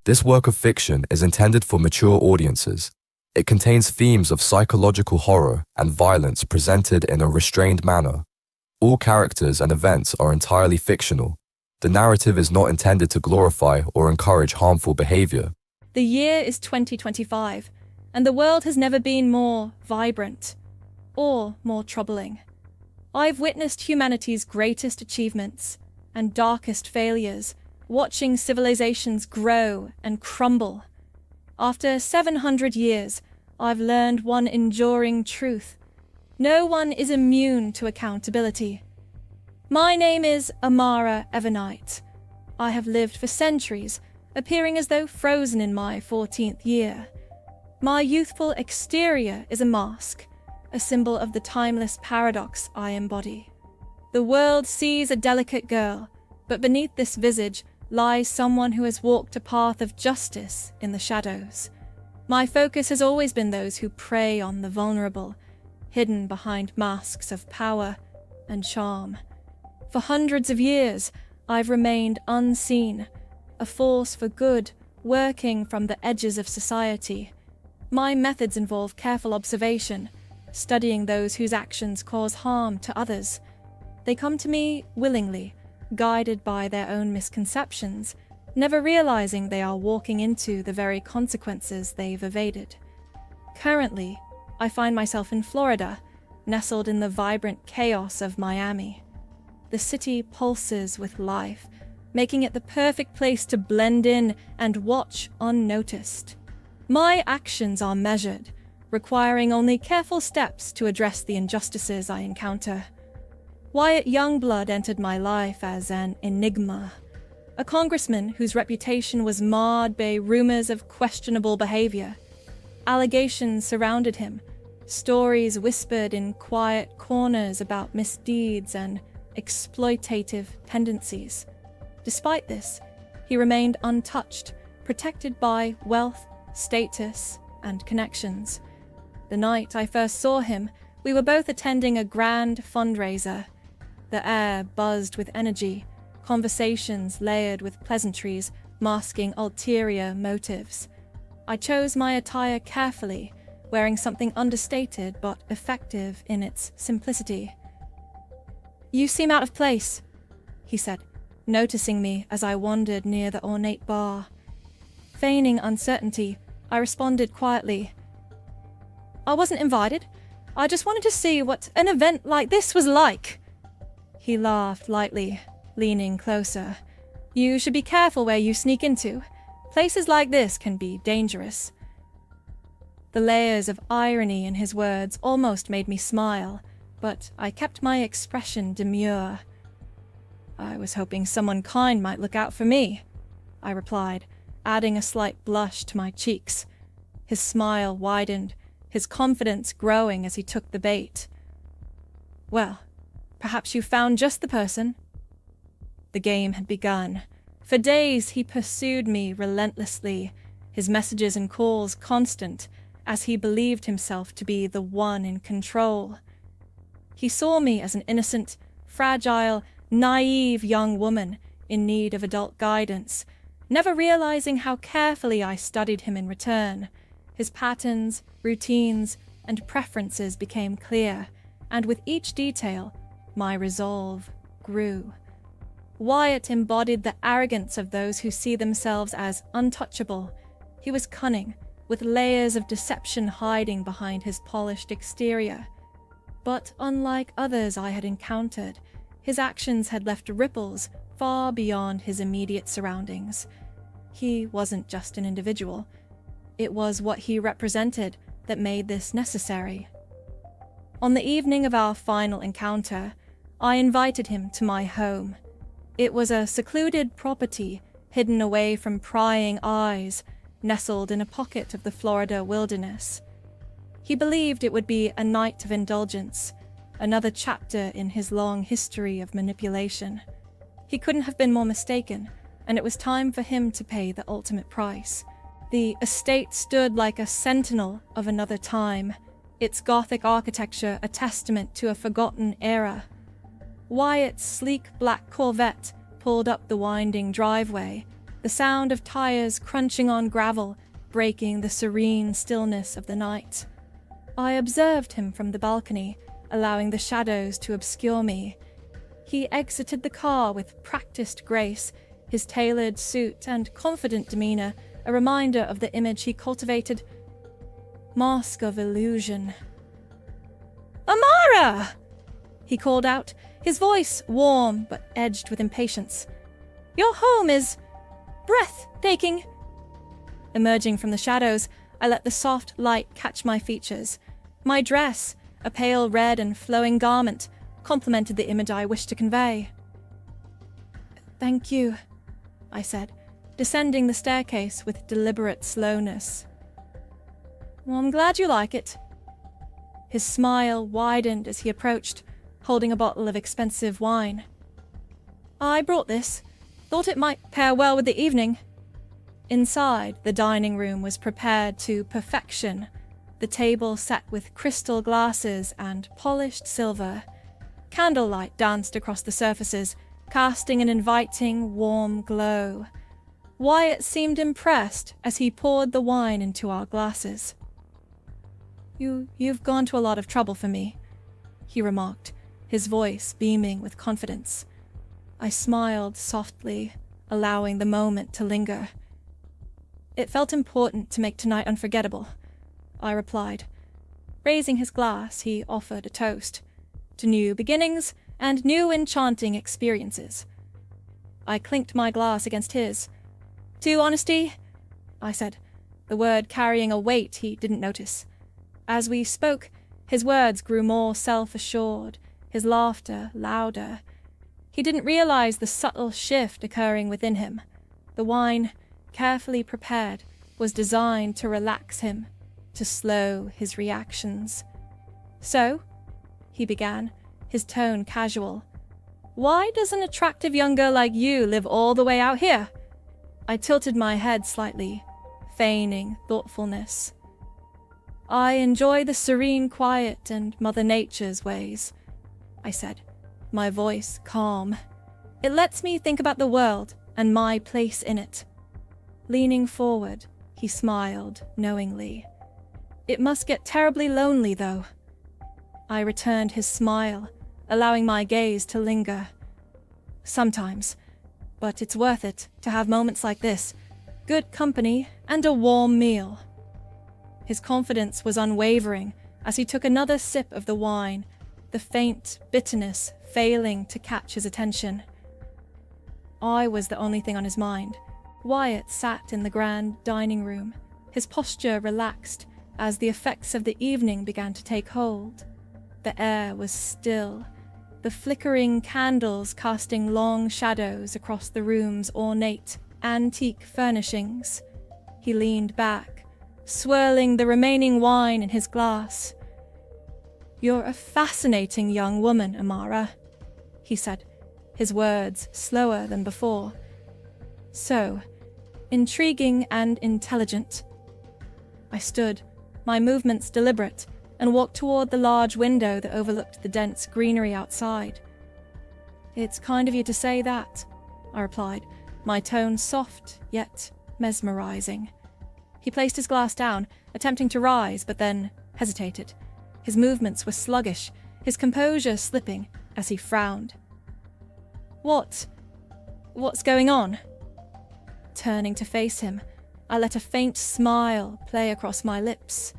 This work of fiction is intended for mature audiences. It contains themes of psychological horror and violence presented in a restrained manner. All characters and events are entirely fictional. The narrative is not intended to glorify or encourage harmful behavior. The year is 2025, and the world has never been more vibrant or more troubling. I've witnessed humanity's greatest achievements and darkest failures, watching civilizations grow and crumble. After 700 years, I've learned one enduring truth. No one is immune to accountability. My name is Amara Evernight. I have lived for centuries, appearing as though frozen in my 14th year. My youthful exterior is a mask, a symbol of the timeless paradox I embody. The world sees a delicate girl, but beneath this visage lies someone who has walked a path of justice in the shadows. My focus has always been those who prey on the vulnerable, hidden behind masks of power and charm. For hundreds of years, I've remained unseen, a force for good, working from the edges of society. My methods involve careful observation, studying those whose actions cause harm to others. They come to me willingly, guided by their own misconceptions, never realizing they are walking into the very consequences they've evaded. Currently, I find myself in Florida, nestled in the vibrant chaos of Miami. The city pulses with life, making it the perfect place to blend in and watch unnoticed. My actions are measured, requiring only careful steps to address the injustices I encounter. Wyatt Youngblood entered my life as an enigma, a congressman whose reputation was marred by rumors of questionable behavior. Allegations surrounded him, stories whispered in quiet corners about misdeeds and exploitative tendencies. Despite this, he remained untouched, protected by wealth, status, and connections. The night I first saw him, we were both attending a grand fundraiser. The air buzzed with energy, conversations layered with pleasantries, masking ulterior motives. I chose my attire carefully, wearing something understated but effective in its simplicity. "You seem out of place," he said, noticing me as I wandered near the ornate bar. Feigning uncertainty, I responded quietly, "I wasn't invited. I just wanted to see what an event like this was like." He laughed lightly, leaning closer. "You should be careful where you sneak into. Places like this can be dangerous." The layers of irony in his words almost made me smile, but I kept my expression demure. "I was hoping someone kind might look out for me," I replied, adding a slight blush to my cheeks. His smile widened, his confidence growing as he took the bait. "Well, perhaps you found just the person." The game had begun. For days he pursued me relentlessly, his messages and calls constant, as he believed himself to be the one in control. He saw me as an innocent, fragile, naive young woman in need of adult guidance, never realizing how carefully I studied him in return. His patterns, routines, and preferences became clear, and with each detail, my resolve grew. Wyatt embodied the arrogance of those who see themselves as untouchable. He was cunning, with layers of deception hiding behind his polished exterior. But unlike others I had encountered, his actions had left ripples far beyond his immediate surroundings. He wasn't just an individual. It was what he represented that made this necessary. On the evening of our final encounter, I invited him to my home. It was a secluded property, hidden away from prying eyes, nestled in a pocket of the Florida wilderness. He believed it would be a night of indulgence, another chapter in his long history of manipulation. He couldn't have been more mistaken, and it was time for him to pay the ultimate price. The estate stood like a sentinel of another time, its Gothic architecture a testament to a forgotten era. Wyatt's sleek black Corvette pulled up the winding driveway, the sound of tires crunching on gravel, breaking the serene stillness of the night. I observed him from the balcony, allowing the shadows to obscure me. He exited the car with practiced grace, his tailored suit and confident demeanor a reminder of the image he cultivated. Mask of illusion. "Amara!" he called out, his voice warm but edged with impatience. "Your home is breathtaking." Emerging from the shadows, I let the soft light catch my features. My dress, a pale red and flowing garment, complemented the image I wished to convey. "Thank you," I said, descending the staircase with deliberate slowness. "Well, I'm glad you like it." His smile widened as he approached, holding a bottle of expensive wine. "I brought this. Thought it might pair well with the evening." Inside, the dining room was prepared to perfection, the table set with crystal glasses and polished silver. Candlelight danced across the surfaces, casting an inviting, warm glow. Wyatt seemed impressed as he poured the wine into our glasses. You've gone to a lot of trouble for me," he remarked, his voice beaming with confidence. I smiled softly, allowing the moment to linger. "It felt important to make tonight unforgettable," I replied. Raising his glass, he offered a toast to new beginnings and new enchanting experiences. I clinked my glass against his. "To honesty," I said, the word carrying a weight he didn't notice. As we spoke, his words grew more self-assured, his laughter louder. He didn't realize the subtle shift occurring within him. The wine, carefully prepared, was designed to relax him, to slow his reactions. "So," he began, his tone casual, "why does an attractive young girl like you live all the way out here?" I tilted my head slightly, feigning thoughtfulness. "I enjoy the serene quiet and Mother Nature's ways," I said, my voice calm. "It lets me think about the world and my place in it." Leaning forward, he smiled knowingly. "It must get terribly lonely, though." I returned his smile, allowing my gaze to linger. "Sometimes, but it's worth it to have moments like this, good company and a warm meal." His confidence was unwavering as he took another sip of the wine, the faint bitterness failing to catch his attention. I was the only thing on his mind. Wyatt sat in the grand dining room, his posture relaxed as the effects of the evening began to take hold. The air was still, the flickering candles casting long shadows across the room's ornate, antique furnishings. He leaned back, swirling the remaining wine in his glass. "You're a fascinating young woman, Amara," he said, his words slower than before. "So, intriguing and intelligent." I stood, my movements deliberate, and walked toward the large window that overlooked the dense greenery outside. "It's kind of you to say that," I replied, my tone soft yet mesmerizing. He placed his glass down, attempting to rise, but then hesitated. His movements were sluggish, his composure slipping as he frowned. What's going on?" Turning to face him, I let a faint smile play across my lips.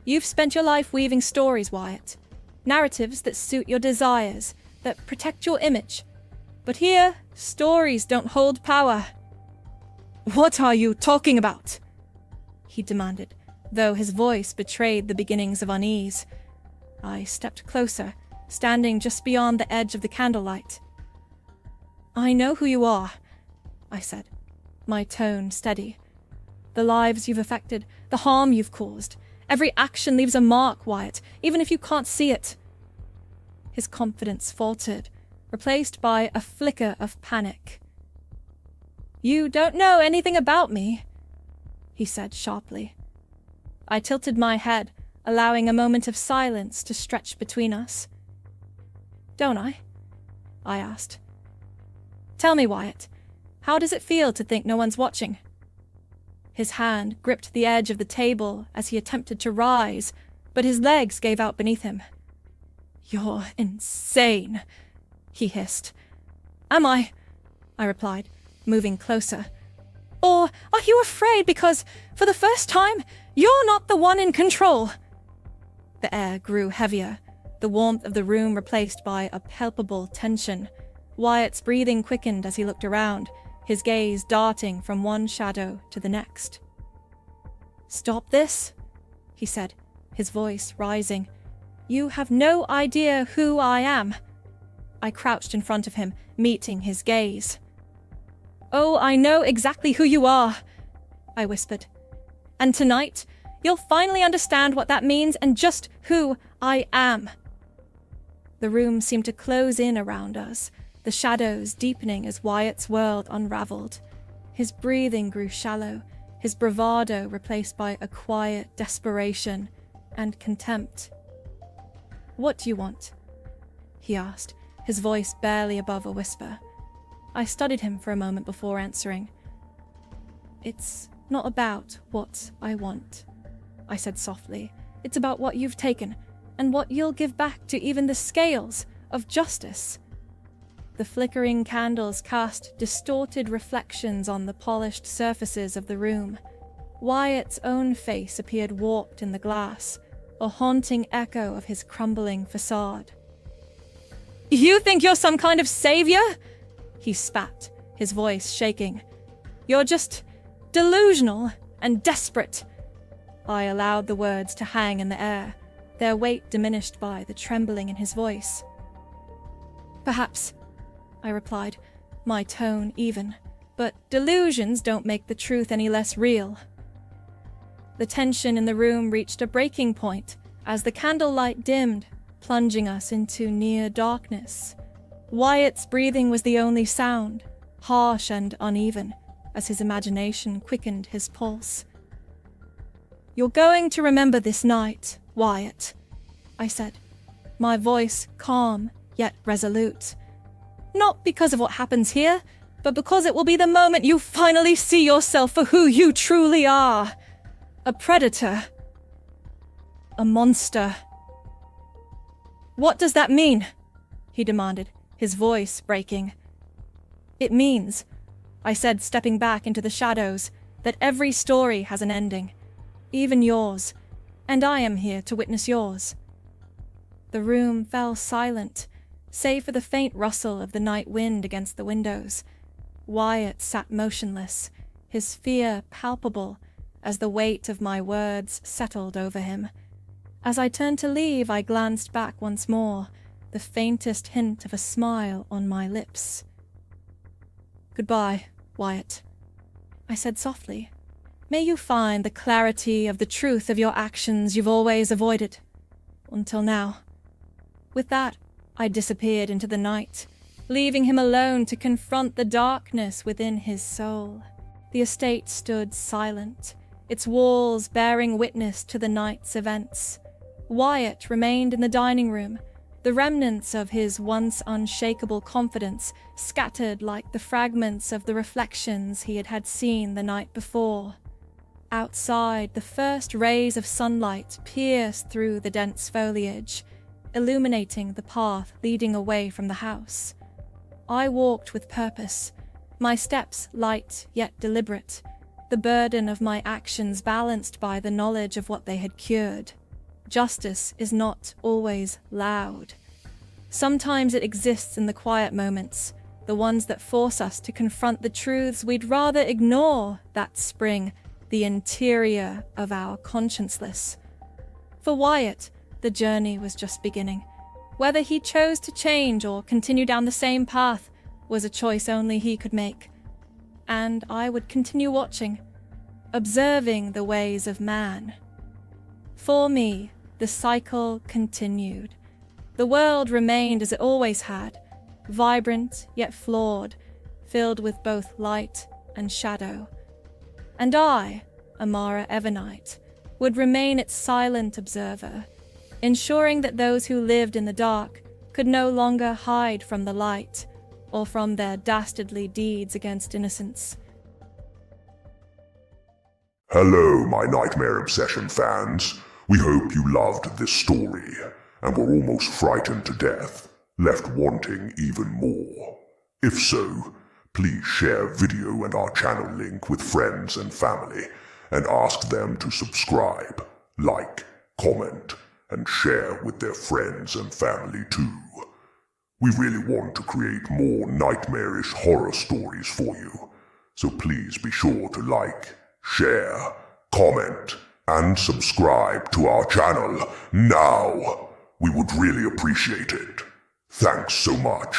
"You've spent your life weaving stories, Wyatt. Narratives that suit your desires, that protect your image. But here, stories don't hold power." "What are you talking about?" he demanded, though his voice betrayed the beginnings of unease. I stepped closer, standing just beyond the edge of the candlelight. "I know who you are," I said, my tone steady. "The lives you've affected, the harm you've caused. Every action leaves a mark, Wyatt, even if you can't see it." His confidence faltered, replaced by a flicker of panic. "You don't know anything about me," he said sharply. I tilted my head, allowing a moment of silence to stretch between us. "Don't I?" I asked. "Tell me, Wyatt, How does it feel to think no one's watching? His hand gripped the edge of the table as he attempted to rise, but his legs gave out beneath him. "You're insane," he hissed. "Am I?" I replied, moving closer. "Or are you afraid because, for the first time, you're not the one in control?" The air grew heavier, the warmth of the room replaced by a palpable tension. Wyatt's breathing quickened as he looked around, his gaze darting from one shadow to the next. "Stop this," he said, his voice rising. "You have no idea who I am." I crouched in front of him, meeting his gaze. "Oh, I know exactly who you are," I whispered. "And tonight, you'll finally understand what that means and just who I am." The room seemed to close in around us, the shadows deepening as Wyatt's world unraveled. His breathing grew shallow, his bravado replaced by a quiet desperation and contempt. "What do you want?" he asked, his voice barely above a whisper. I studied him for a moment before answering. "It's not about what I want," I said softly. "It's about what you've taken, and what you'll give back to even the scales of justice." The flickering candles cast distorted reflections on the polished surfaces of the room. Wyatt's own face appeared warped in the glass, a haunting echo of his crumbling facade. "You think you're some kind of savior?" he spat, his voice shaking. "You're just delusional and desperate." I allowed the words to hang in the air, their weight diminished by the trembling in his voice. "Perhaps," I replied, my tone even, "but delusions don't make the truth any less real." The tension in the room reached a breaking point as the candlelight dimmed, plunging us into near darkness. Wyatt's breathing was the only sound, harsh and uneven, as his imagination quickened his pulse. "You're going to remember this night, Wyatt," I said, my voice calm yet resolute. "Not because of what happens here, but because it will be the moment you finally see yourself for who you truly are. A predator. A monster." "What does that mean?" he demanded, his voice breaking. "It means," I said, stepping back into the shadows, "that every story has an ending, even yours, and I am here to witness yours." The room fell silent, save for the faint rustle of the night wind against the windows. Wyatt sat motionless, his fear palpable as the weight of my words settled over him. As I turned to leave, I glanced back once more, the faintest hint of a smile on my lips. "Goodbye, Wyatt," I said softly. "May you find the clarity of the truth of your actions you've always avoided. Until now." With that, I disappeared into the night, leaving him alone to confront the darkness within his soul. The estate stood silent, its walls bearing witness to the night's events. Wyatt remained in the dining room, the remnants of his once unshakable confidence scattered like the fragments of the reflections he had seen the night before. Outside, the first rays of sunlight pierced through the dense foliage, illuminating the path leading away from the house. I walked with purpose, my steps light yet deliberate, the burden of my actions balanced by the knowledge of what they had cured. Justice is not always loud. Sometimes it exists in the quiet moments, the ones that force us to confront the truths we'd rather ignore that spring, the interior of our conscienceless. For Wyatt, the journey was just beginning. Whether he chose to change or continue down the same path was a choice only he could make. And I would continue watching, observing the ways of man. For me, the cycle continued. The world remained as it always had, vibrant yet flawed, filled with both light and shadow. And I, Amara Evernight, would remain its silent observer, ensuring that those who lived in the dark could no longer hide from the light or from their dastardly deeds against innocents. Hello, my Nightmare Obsession fans. We hope you loved this story, and were almost frightened to death, left wanting even more. If so, please share video and our channel link with friends and family, and ask them to subscribe, like, comment, and share with their friends and family too. We really want to create more nightmarish horror stories for you, so please be sure to like, share, comment, and subscribe to our channel now. We would really appreciate it. Thanks so much.